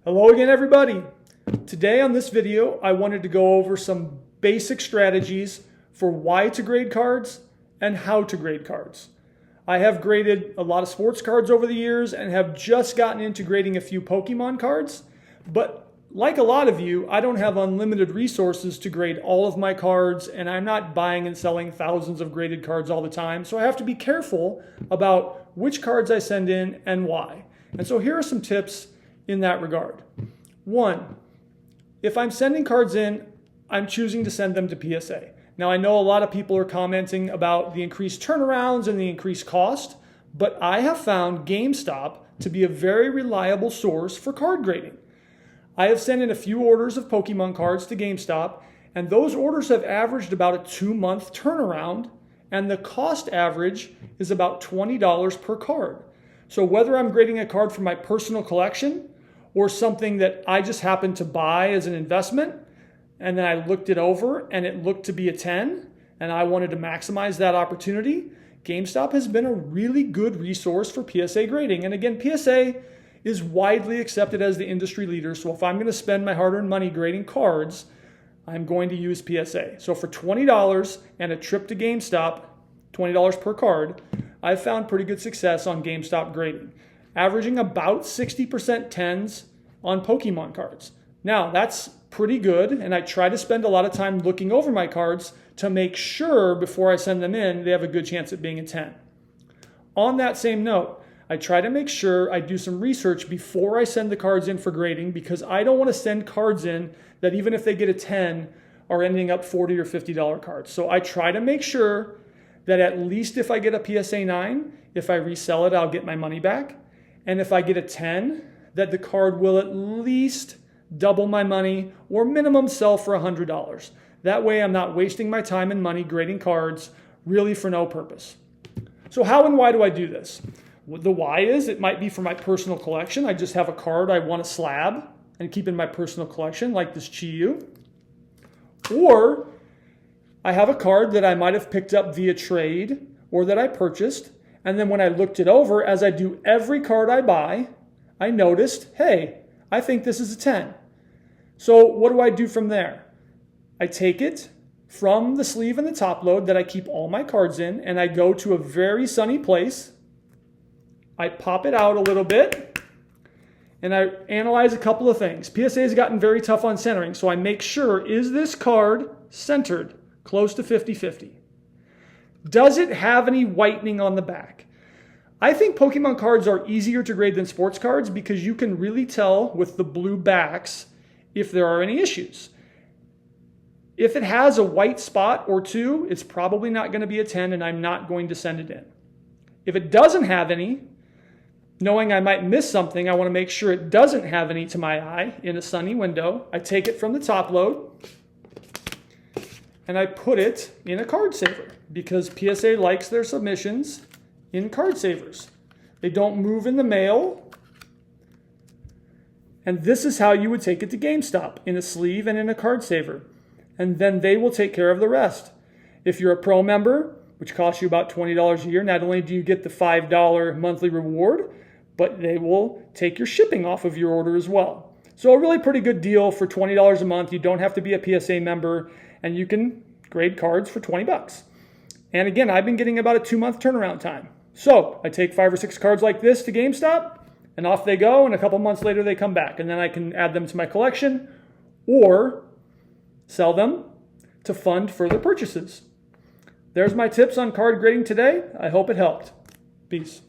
Hello again, everybody. Today on this video, I wanted to go over some basic strategies for why to grade cards and how to grade cards. I have graded a lot of sports cards over the years and have just gotten into grading a few Pokemon cards, but like a lot of you, I don't have unlimited resources to grade all of my cards, and I'm not buying and selling thousands of graded cards all the time, so I have to be careful about which cards I send in and why. And so here are some tips in that regard. One, if I'm sending cards in, I'm choosing to send them to PSA. Now, I know a lot of people are commenting about the increased turnarounds and the increased cost, but I have found Gamestop to be a very reliable source for card grading. I have sent in a few orders of Pokemon cards to Gamestop, and those orders have averaged about a 2-month turnaround, and the cost average is about $20 per card. So whether I'm grading a card for my personal collection or something that I just happened to buy as an investment, and then I looked it over and it looked to be a 10, and I wanted to maximize that opportunity, Gamestop has been a really good resource for PSA grading. And again, PSA is widely accepted as the industry leader, so if I'm going to spend my hard-earned money grading cards, I'm going to use PSA. So for $20 and a trip to GameStop, $20 per card, I've found pretty good success on Gamestop grading, averaging about 60% 10s on Pokemon cards. Now, that's pretty good, and I try to spend a lot of time looking over my cards to make sure before I send them in, they have a good chance at being a 10. On that same note, I try to make sure I do some research before I send the cards in for grading, because I don't want to send cards in that even if they get a 10 are ending up $40 or $50 cards. So I try to make sure that at least if I get a PSA 9, if I resell it, I'll get my money back. And if I get a 10, that the card will at least double my money or minimum sell for $100. That way I'm not wasting my time and money grading cards really for no purpose. So how and why do I do this? The why is it might be for my personal collection. I just have a card I want to slab and keep in my personal collection, like this Chi-Yu. Or I have a card that I might have picked up via trade or that I purchased, and then when I looked it over, as I do every card I buy, I noticed, hey, I think this is a 10. So what do I do from there? I take it from the sleeve and the top load that I keep all my cards in, and I go to a very sunny place. I pop it out a little bit, and I analyze a couple of things. PSA has gotten very tough on centering, so I make sure, is this card centered close to 50-50? Does it have any whitening on the back? I think Pokemon cards are easier to grade than sports cards because you can really tell with the blue backs if there are any issues. If it has a white spot or two, it's probably not going to be a 10, and I'm not going to send it in. If it doesn't have any, knowing I might miss something, I want to make sure it doesn't have any to my eye in a sunny window. I take it from the top load and I put it in a card saver because PSA likes their submissions in card savers. They don't move in the mail. And this is how you would take it to GameStop, in a sleeve and in a card saver. And then they will take care of the rest. If you're a pro member, which costs you about $20 a year, not only do you get the $5 monthly reward, but they will take your shipping off of your order as well. So a really pretty good deal for $20 a month. You don't have to be a PSA member, and you can grade cards for $20. And again, I've been getting about a 2-month turnaround time. So I take 5 or 6 cards like this to GameStop, and off they go, and a couple months later they come back. And then I can add them to my collection or sell them to fund further purchases. There's my tips on card grading today. I hope it helped. Peace.